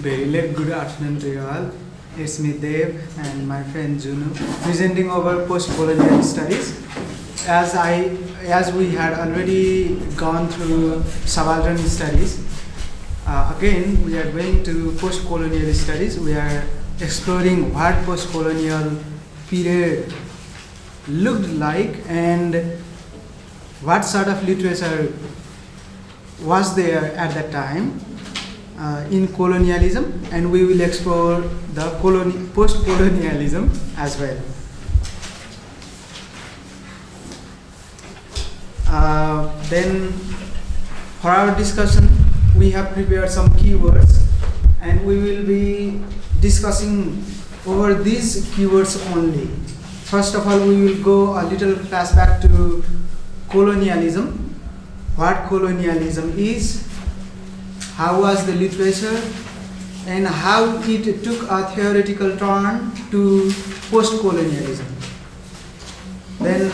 Very late good afternoon to you all. It's me Dev and my friend Junu presenting over post-colonial studies. As we had already gone through subaltern studies, again we are going to post-colonial studies. We are exploring what post-colonial period looked like and what sort of literature was there at that time in colonialism, and we will explore the post-colonialism as well. Then for our discussion, we have prepared some keywords, and we will be discussing over these keywords only. First of all, we will go a little flashback to colonialism, what colonialism is, how was the literature, and how it took a theoretical turn to post-colonialism. Then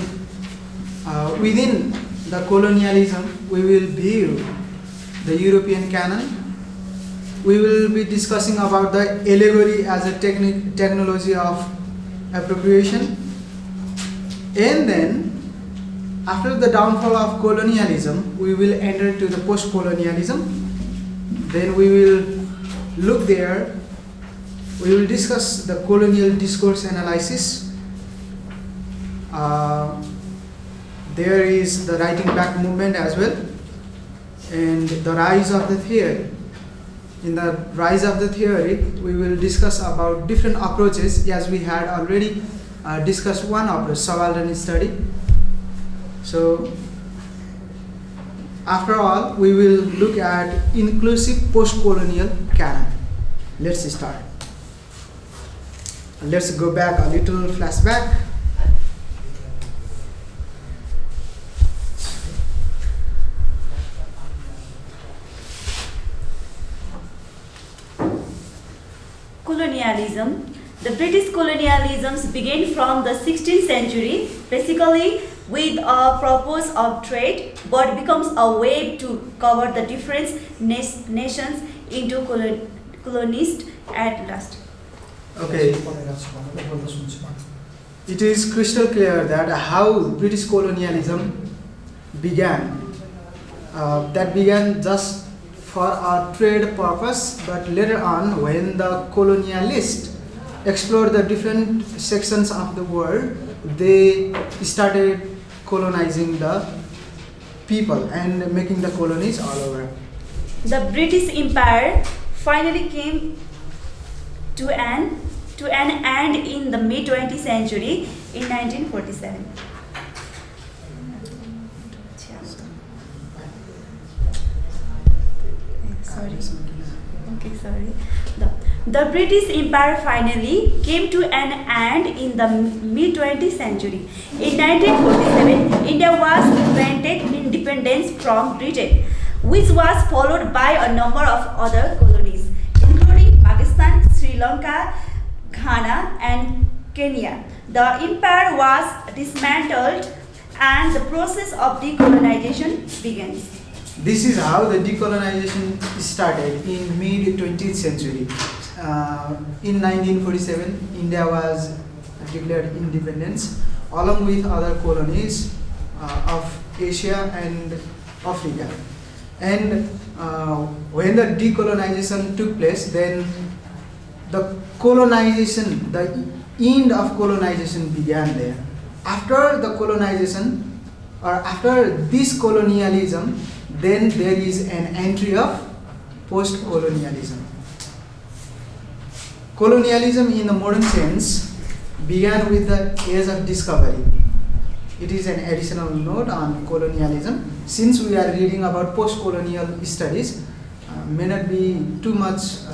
within the colonialism, we will view the European canon. We will be discussing about the allegory as a technology of appropriation. And then, after the downfall of colonialism, we will enter to the post-colonialism. Then we will look there, we will discuss the colonial discourse analysis. There is the writing back movement as well, and the rise of the theory. In the rise of the theory, we will discuss about different approaches, as we had already discussed one approach, subaltern study. So, after all, we will look at inclusive post-colonial canon. Let's start. Let's go back a little flashback. Colonialism. The British colonialisms began from the 16th century, basically with a purpose of trade, but becomes a way to cover the different nations into colonist at last. Okay. It is crystal clear that how British colonialism began. That began just for a trade purpose, but later on, when the colonialists explored the different sections of the world, they started colonizing the people and making the colonies all over. The British Empire finally came to an end in the mid-20th century in 1947. The British Empire finally came to an end in the mid-20th century. In 1947, India was granted independence from Britain, which was followed by a number of other colonies, including Pakistan, Sri Lanka, Ghana, and Kenya. The empire was dismantled and the process of decolonization begins. This is how the decolonization started in mid-20th century. In 1947, India was declared independence along with other colonies of Asia and Africa. And when the decolonization took place, then the colonization, the end of colonization began there. After the colonization, or after this colonialism, then there is an entry of post-colonialism. Colonialism in the modern sense began with the age of discovery. It is an additional note on colonialism. Since we are reading about post-colonial studies, may not be too much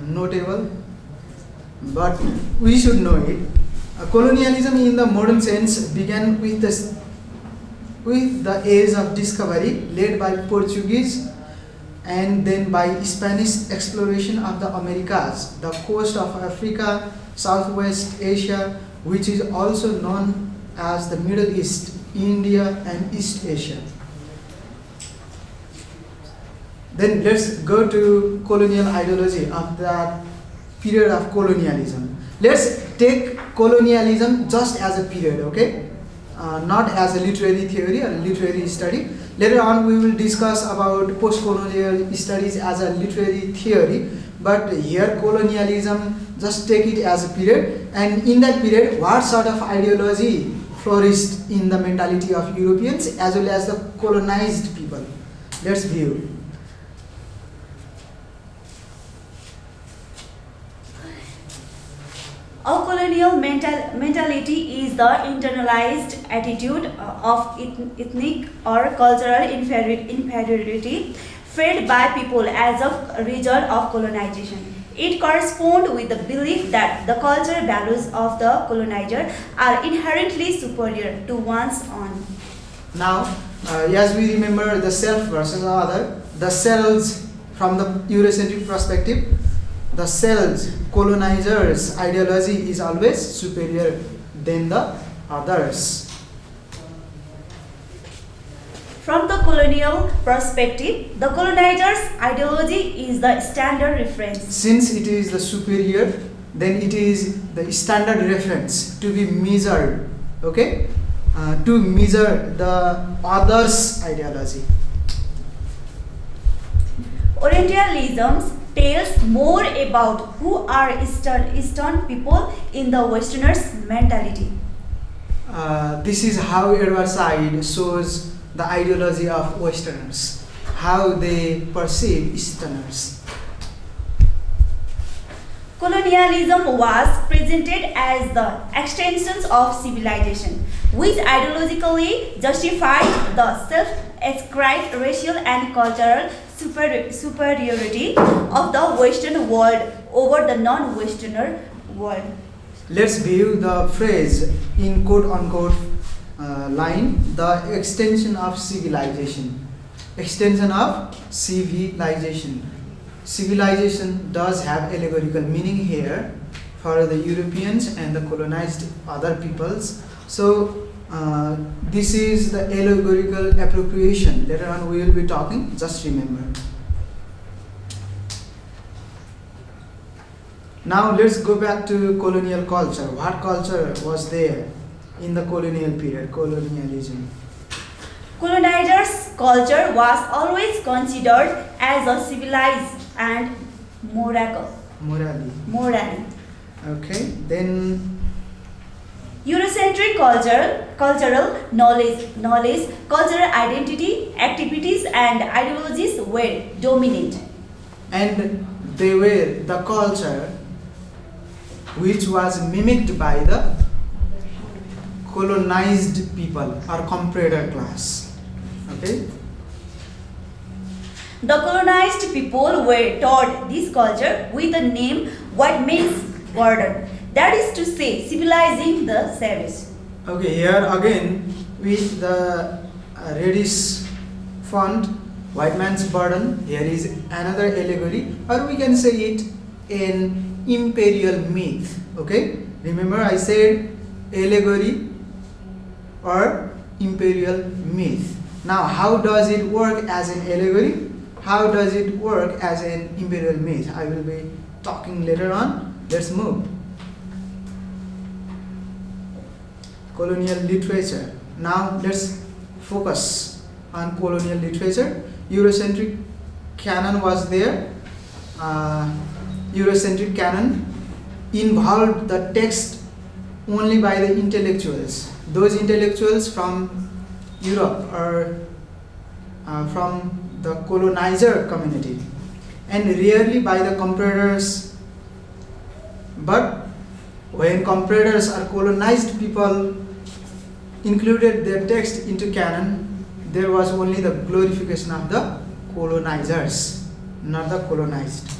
notable, but we should know it. Colonialism in the modern sense began with the age of discovery led by Portuguese and then by Spanish exploration of the Americas, the coast of Africa, Southwest Asia, which is also known as the Middle East India and East Asia. Then let's go to colonial ideology of that period of colonialism. Let's take colonialism just as a period, okay? Not as a literary theory or literary study. Later on we will discuss about postcolonial studies as a literary theory, but here colonialism, just take it as a period, and in that period what sort of ideology flourished in the mentality of Europeans as well as the colonized people. Let's view. A colonial mentality is the internalized attitude of ethnic or cultural inferiority felt by people as a result of colonization. It corresponds with the belief that the cultural values of the colonizer are inherently superior to one's own. Now, as we remember the self versus other, the selves from the Eurocentric perspective, the selves, colonizers' ideology is always superior than the others. From the colonial perspective, the colonizer's ideology is the standard reference. Since it is the superior, then it is the standard reference to be measured, okay? To measure the other's ideology. Orientalism tells more about who are Eastern people in the Westerners' mentality. This is how Edward Said shows the ideology of Westerners, how they perceive Easterners. Colonialism was presented as the extensions of civilization, which ideologically justified the self-ascribed racial and cultural superiority of the Western world over the non-Westerner world. Let's view the phrase in quote-unquote line, the extension of civilization. Extension of civilization. Civilization does have allegorical meaning here for the Europeans and the colonized other peoples. So this is the allegorical appropriation. Later on we will be talking, just remember. Now let's go back to colonial culture. What culture was there in the colonial period, colonialism? Colonizers' culture was always considered as a civilized and morally. Okay, then Eurocentric cultural knowledge, cultural identity, activities and ideologies were dominant. And they were the culture which was mimicked by the colonized people or comprador class. Okay? The colonized people were taught this culture with the name white man's burden. That is to say, civilizing the savage. Okay, here again with the reddish font, white man's burden, here is another allegory, or we can say it an imperial myth. Okay, remember I said allegory or imperial myth. Now how does it work as an allegory? How does it work as an imperial myth? I will be talking later on. Let's move. Colonial literature. Now let's focus on colonial literature. Eurocentric canon was there. Eurocentric canon involved the text only by the intellectuals. Those intellectuals from Europe or from the colonizer community, and rarely by the compradors. But when compradors or colonized people included their text into canon, there was only the glorification of the colonizers, not the colonized.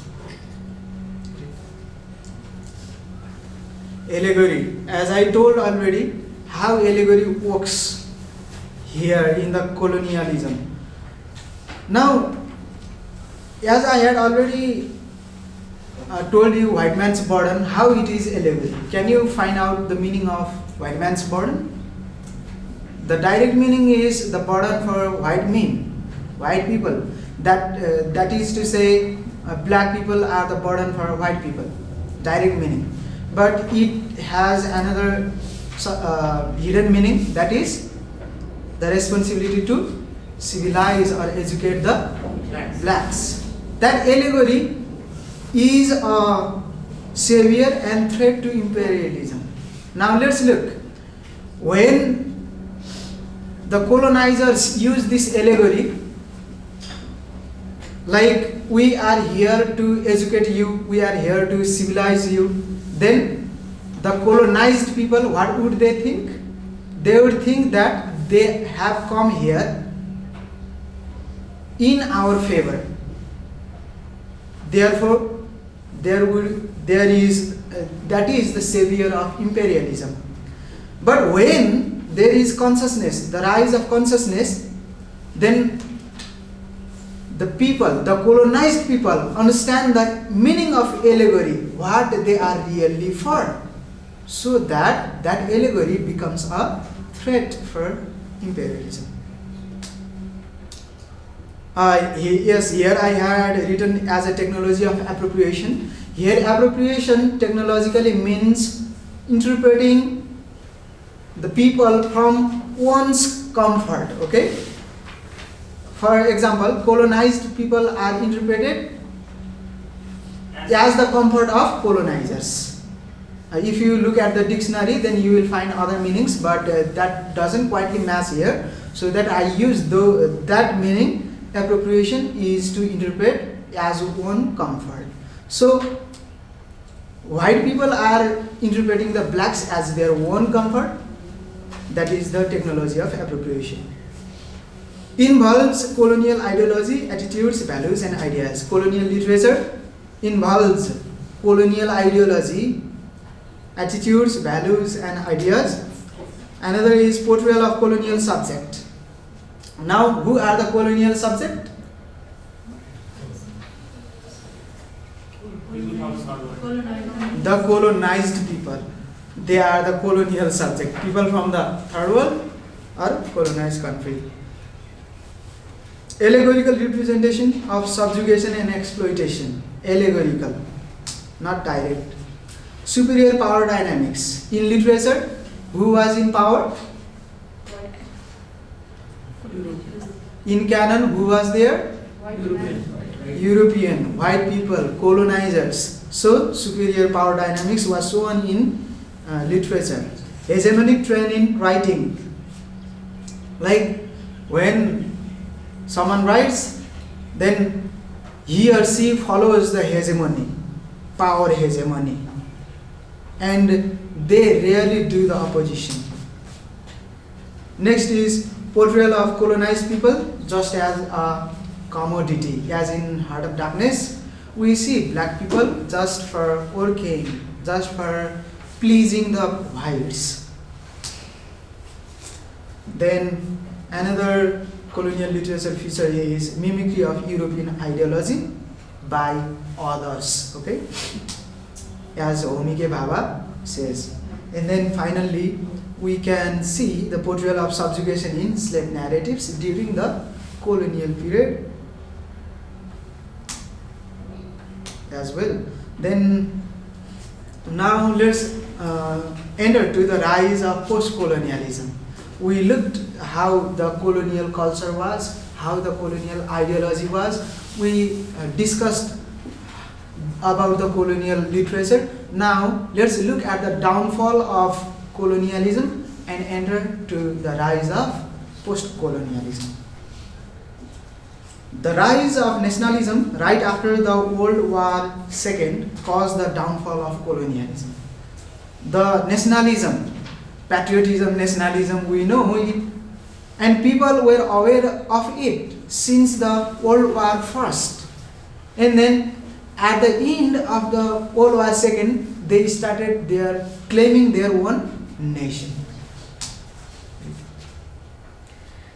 Allegory. As I told already, how allegory works here in the colonialism. Now, as I had already told you white man's burden, how it is allegory. Can you find out the meaning of white man's burden? The direct meaning is the burden for white people. That is to say, black people are the burden for white people. Direct meaning. But it has another hidden meaning, that is the responsibility to civilize or educate the blacks. That allegory is a savior and threat to imperialism. Now let's look. When the colonizers use this allegory, like we are here to educate you, we are here to civilize you, then the colonized people, what would they think? They would think that they have come here in our favor. Therefore, that is the savior of imperialism. But when there is consciousness, the rise of consciousness, then the people, the colonized people, understand the meaning of allegory, what they are really for, so that allegory becomes a threat for imperialism. Yes, here I had written as a technology of appropriation. Here appropriation technologically means interpreting the people from one's comfort, okay? For example, colonized people are interpreted as the comfort of colonizers. If you look at the dictionary, then you will find other meanings, but that doesn't quite match here. So that I use that meaning. Appropriation is to interpret as one comfort. So white people are interpreting the blacks as their own comfort. That is the technology of appropriation. Involves colonial ideology, attitudes, values and ideas. Colonial literature involves colonial ideology, attitudes, values and ideas. Another is portrayal of colonial subject. Now, who are the colonial subject? The colonized people. They are the colonial subject. People from the third world or colonized country. Allegorical representation of subjugation and exploitation. Allegorical, not direct. Superior power dynamics. In literature, who was in power? In canon, who was there? European, white people, colonizers. So, superior power dynamics was shown in literature. Hegemonic trend in writing. Like when someone writes, then he or she follows the hegemony, power hegemony. And they rarely do the opposition. Next is portrayal of colonized people just as a commodity. As in Heart of Darkness, we see black people just for working, just for pleasing the whites. Then another colonial literature feature is mimicry of European ideology by others. Okay, as Omike Baba says. And then finally, we can see the portrayal of subjugation in slave narratives during the colonial period as well. Then now let's enter to the rise of post-colonialism. We looked how the colonial culture was, how the colonial ideology was. We discussed about the colonial literature. Now let's look at the downfall of colonialism and enter to the rise of post-colonialism. The rise of nationalism right after the World War II caused the downfall of colonialism. The nationalism, patriotism, nationalism, we know it, and people were aware of it since the World War I. And then at the end of the World War II, they started claiming their own nation.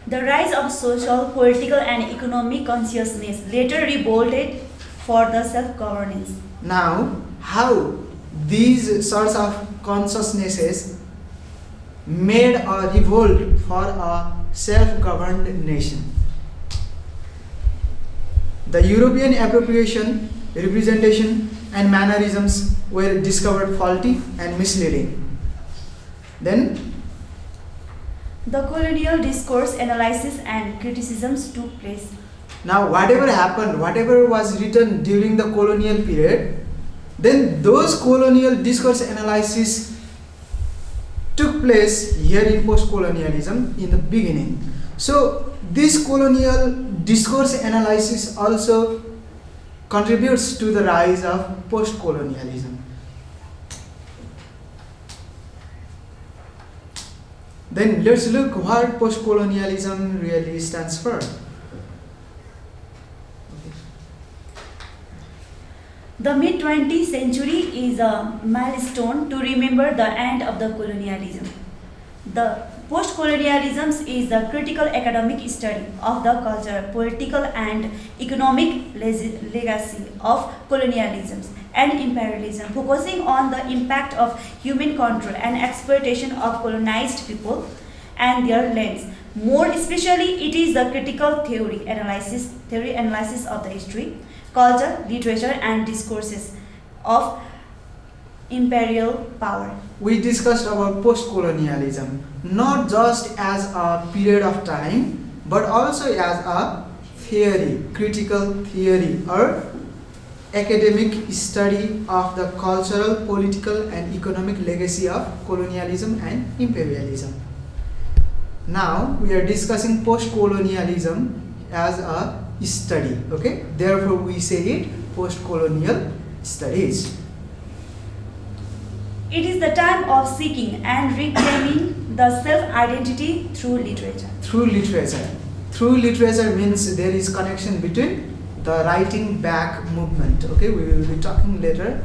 The rise of social, political and economic consciousness later revolted for the self-governance. Now, how these sorts of consciousnesses made a revolt for a self-governed nation. The European appropriation, representation, and mannerisms were discovered faulty and misleading. Then, the colonial discourse, analysis, and criticisms took place. now whatever happened, whatever was written during the colonial period, then those colonial discourse analysis took place here in post-colonialism in the beginning. So this colonial discourse analysis also contributes to the rise of post-colonialism. Then let's look what post-colonialism really stands for. The mid-20th century is a milestone to remember the end of the colonialism. The post-colonialism is the critical academic study of the cultural, political, and economic legacy of colonialism and imperialism, focusing on the impact of human control and exploitation of colonized people and their lands. More especially, it is the critical theory analysis of the history, culture, literature, and discourses of imperial power. We discussed about post-colonialism not just as a period of time but also as a theory, critical theory or academic study of the cultural, political, and economic legacy of colonialism and imperialism. Now we are discussing post-colonialism as a study, okay? Therefore we say it post-colonial studies. It is the time of seeking and reclaiming the self-identity through literature. Through literature. Through literature means there is connection between the writing back movement, okay? We will be talking later.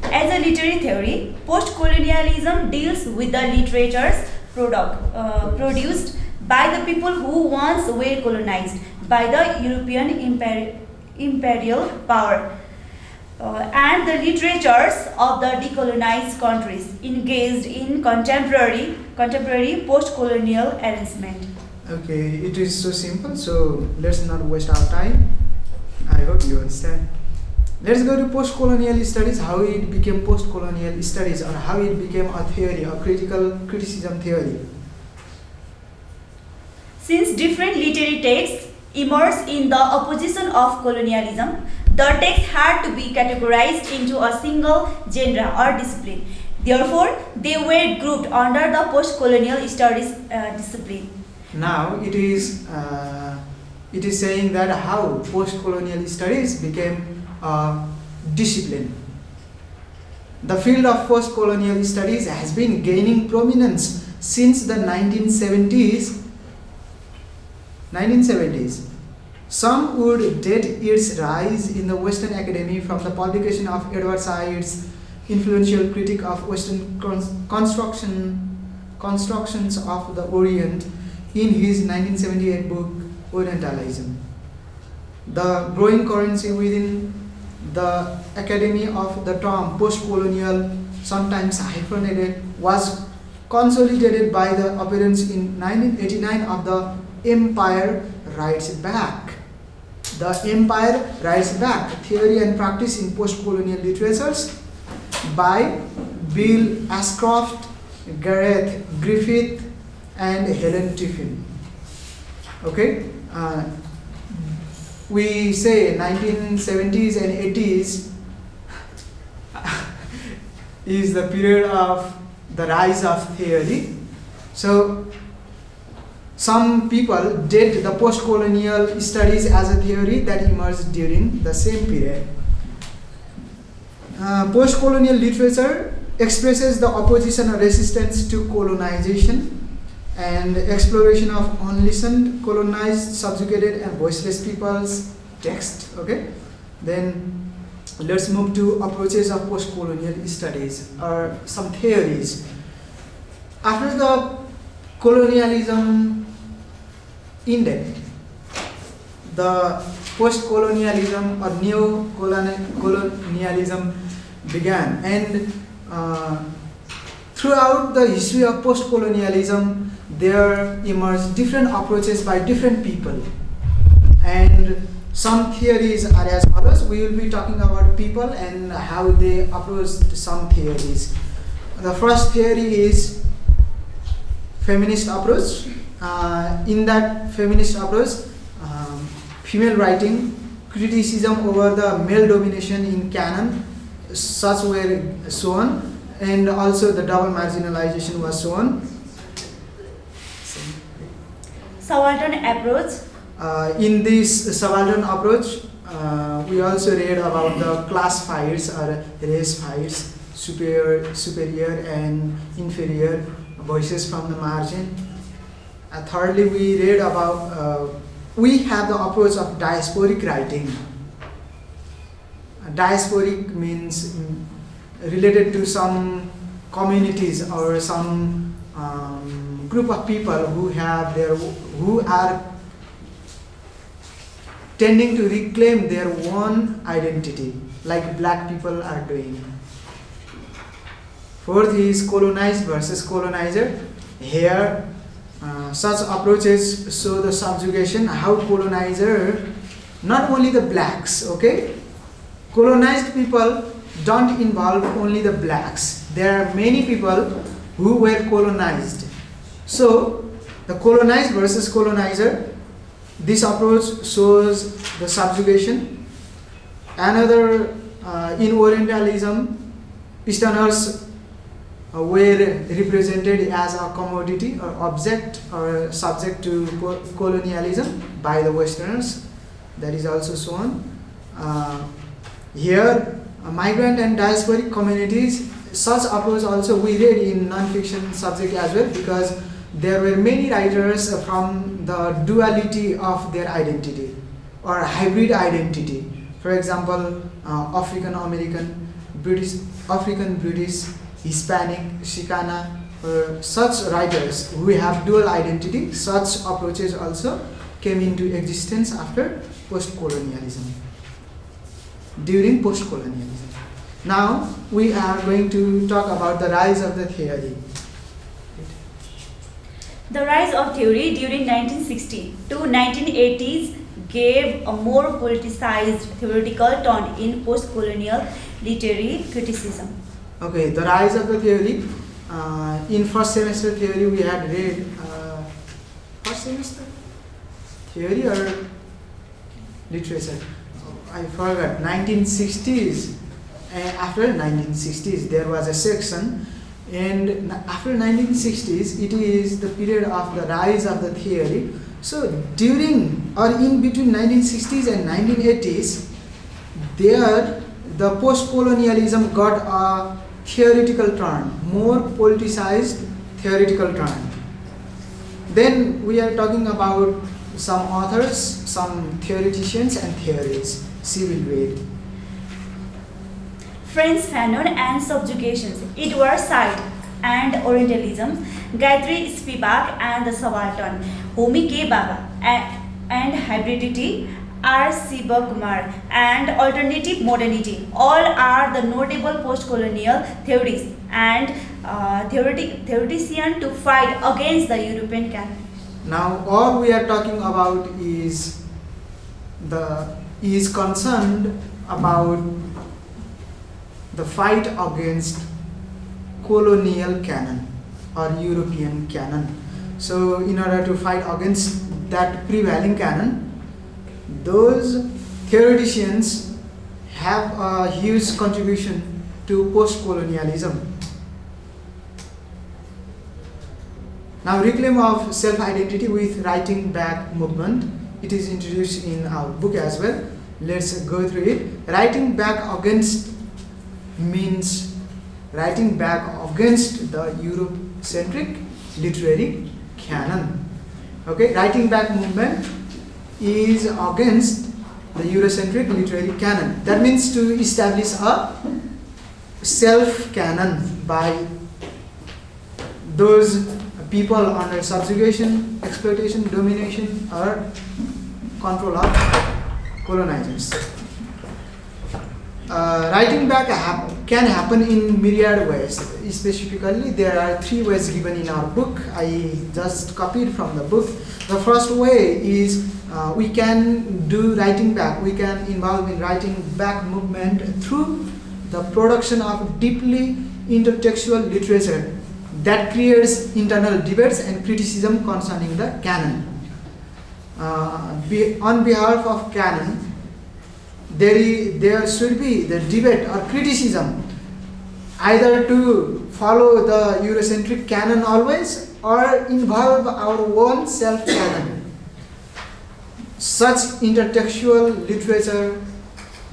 As a literary theory, post-colonialism deals with the literatures produced by the people who once were colonized by the European imperial power and the literatures of the decolonized countries engaged in contemporary post-colonial arrangement. Okay, it is so simple, so let's not waste our time. I hope you understand. Let's go to post-colonial studies, how it became post-colonial studies or how it became a theory, a criticism theory. Since different literary texts emerged in the opposition of colonialism, the texts had to be categorized into a single genre or discipline. Therefore, they were grouped under the post-colonial studies discipline. Now it is saying that how post-colonial studies became a discipline. The field of post-colonial studies has been gaining prominence since the 1970s. Some would date its rise in the Western Academy from the publication of Edward Said's influential critique of Western constructions of the Orient in his 1978 book Orientalism. The growing currency within the academy of the term post-colonial, sometimes hyphenated, was consolidated by the appearance in 1989 of the Empire Writes Back. The Empire Writes Back, Theory and Practice in Post-Colonial Literatures by Bill Ashcroft, Gareth Griffith, and Helen Tiffin. Okay, we say 1970s and 80s is the period of the rise of theory. So some people date the post-colonial studies as a theory that emerged during the same period. Post-colonial literature expresses the opposition or resistance to colonization and exploration of unlistened, colonized, subjugated, and voiceless people's text. Okay, then let's move to approaches of post-colonial studies or some theories. After the colonialism ended, the post-colonialism or neo-colonialism began, and throughout the history of post-colonialism, there emerged different approaches by different people. And some theories are as follows. We will be talking about people and how they approached some theories. The first theory is feminist approach. In that feminist approach, female writing, criticism over the male domination in canon, such were shown, and also the double marginalization was shown. Subaltern approach. In this subaltern approach, we also read about the class fights or race fights, superior and inferior, voices from the margin. Thirdly, we read about, we have the approach of diasporic writing. Diasporic means related to some communities or some group of people who are tending to reclaim their own identity, like black people are doing. Fourth is colonized versus colonizer. Here, such approaches show the subjugation, how colonizer, not only the blacks, okay? Colonized people don't involve only the blacks. There are many people who were colonized. So, the colonized versus colonizer, this approach shows the subjugation. Another, in Orientalism, Easterners were represented as a commodity or object or subject to colonialism by the Westerners. That is also shown. Here, migrant and diasporic communities, such approach also we read in non-fiction subject as well, because there were many writers from the duality of their identity or hybrid identity. For example, African American, African British, Hispanic, Chicana, such writers who have dual identity. Such approaches also came into existence after post-colonialism, during post-colonialism. Now we are going to talk about the rise of the theory. The rise of theory during 1960 to 1980s gave a more politicized theoretical tone in post-colonial literary criticism. Okay, the rise of the theory. In first semester theory we had read, first semester? Theory or literature? I forgot, 1960s. After 1960s there was a section, and after 1960s it is the period of the rise of the theory. So during or in between 1960s and 1980s, there the post-colonialism got a theoretical turn, more politicized theoretical turn. Then we are talking about some authors, some theoreticians and theories. She will read. French Fanon and Subjugations, Edward Said and Orientalism, Gayatri Spivak and the Subaltern, Homi K. Baba and Hybridity, R. Siva Kumar and Alternative Modernity. All are the notable post-colonial theories and theoreticians to fight against the European canon. Now all we are talking about is concerned about the fight against colonial canon or European canon. So in order to fight against that prevailing canon, those theoreticians have a huge contribution to post-colonialism. Now, reclaim of self-identity with writing back movement. It is introduced in our book as well. Let's go through it. Writing back against means writing back against the Eurocentric literary canon. Okay, writing back movement is against the Eurocentric literary canon. That means to establish a self-canon by those people under subjugation, exploitation, domination, or control of colonizers. Writing back can happen in myriad ways. Specifically, there are 3 ways given in our book. I just copied from the book. The first way is we can do writing back. We can involve in writing back movement through the production of deeply intertextual literature that creates internal debates and criticism concerning the canon. On behalf of canon, there should be the debate or criticism either to follow the Eurocentric canon always or involve our own self-canon. Such intertextual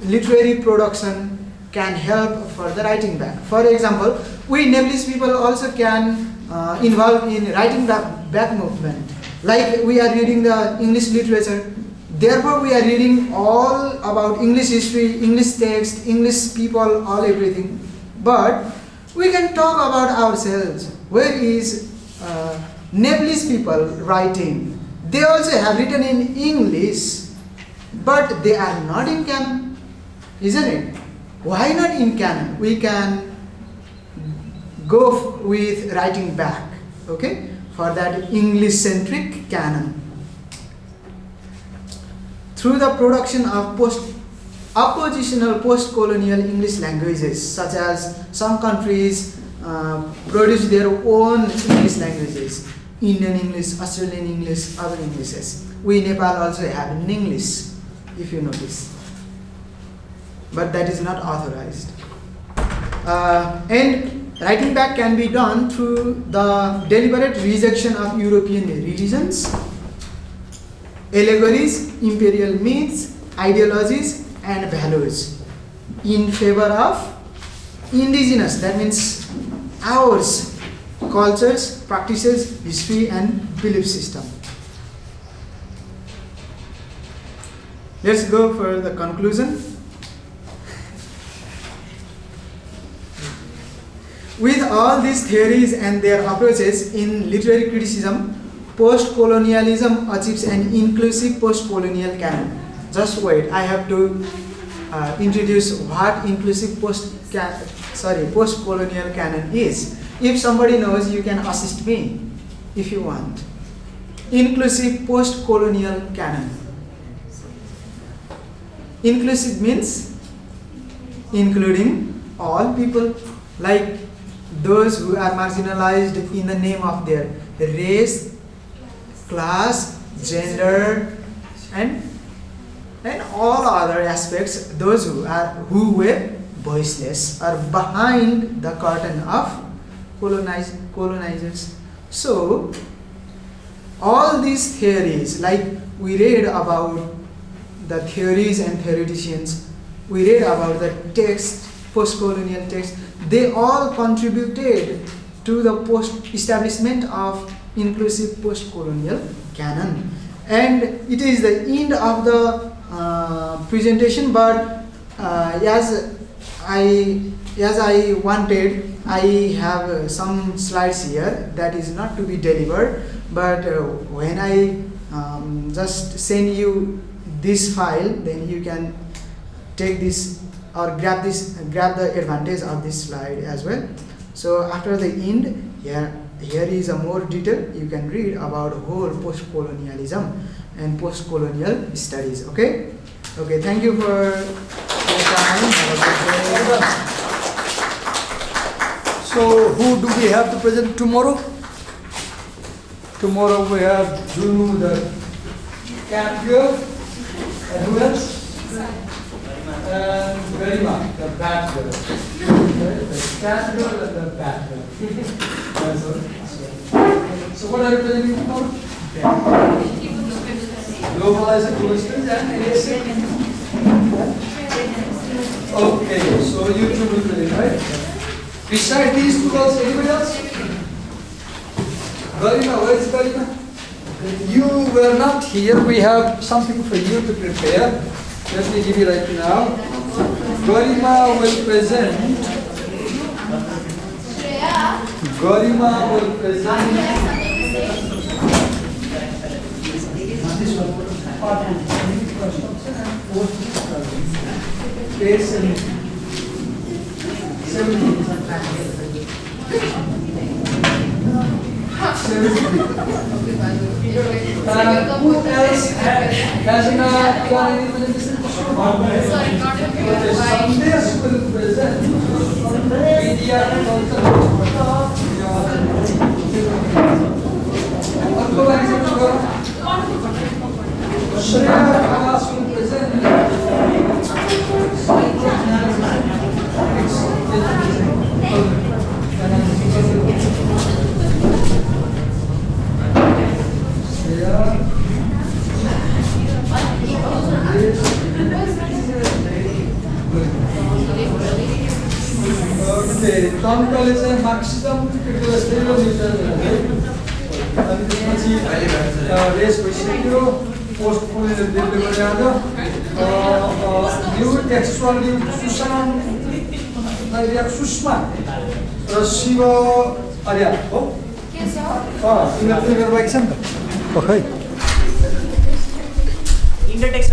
literary production can help for the writing back. For example, we Nepalese people also can involve in writing back movement. Like we are reading the English literature, therefore we are reading all about English history, English text, English people, all everything. But we can talk about ourselves. Where is Nepalese people writing? They also have written in English, but they are not in canon, isn't it? Why not in canon? We can go with writing back, okay, for that English-centric canon. Through the production of oppositional post-colonial English languages, such as some countries produce their own English languages, Indian English, Australian English, other Englishes. We in Nepal also have in English, if you notice. But that is not authorized. And writing back can be done through the deliberate rejection of European religions, allegories, imperial myths, ideologies, and values in favor of indigenous, that means ours, cultures, practices, history, and belief system. Let's go for the conclusion. With all these theories and their approaches in literary criticism, post-colonialism achieves an inclusive post-colonial canon. Just wait, I have to introduce what inclusive post-colonial canon is. If somebody knows, you can assist me if you want. Inclusive post-colonial canon. Inclusive means including all people, like those who are marginalized in the name of their race, class, gender, and all other aspects, those who were voiceless or behind the curtain of colonizers. So all these theories, like we read about the theories and theoreticians, we read about the text, post-colonial text, they all contributed to the establishment of inclusive post-colonial canon. And it is the end of the presentation, but as I wanted, I have some slides here that is not to be delivered, but when I just send you this file, then you can take this or grab the advantage of this slide as well. So after the end, here is a more detail. You can read about whole post-colonialism and post-colonial studies. Okay, thank you for your time. So who do we have to present tomorrow? Tomorrow we have Junu, the cat girl, and who else? And Garima, the bat girl. The cat girl and the bat girl. So what are you presenting tomorrow? Globalized questions and basic. Okay, so you two will present, right? Beside these two girls, anybody else? Garima, where is Garima? You were not here. We have something for you to prepare. Let me give you right now. Garima will present. Garima will present. Who else has not done any medicine? Sunday school present. Media Okay, town college and maximum kilometer. Race procedure, postcolonial literature, new textual Susan, Sushma, Shiva, Arya. Oh, you have to example. Okay. In the text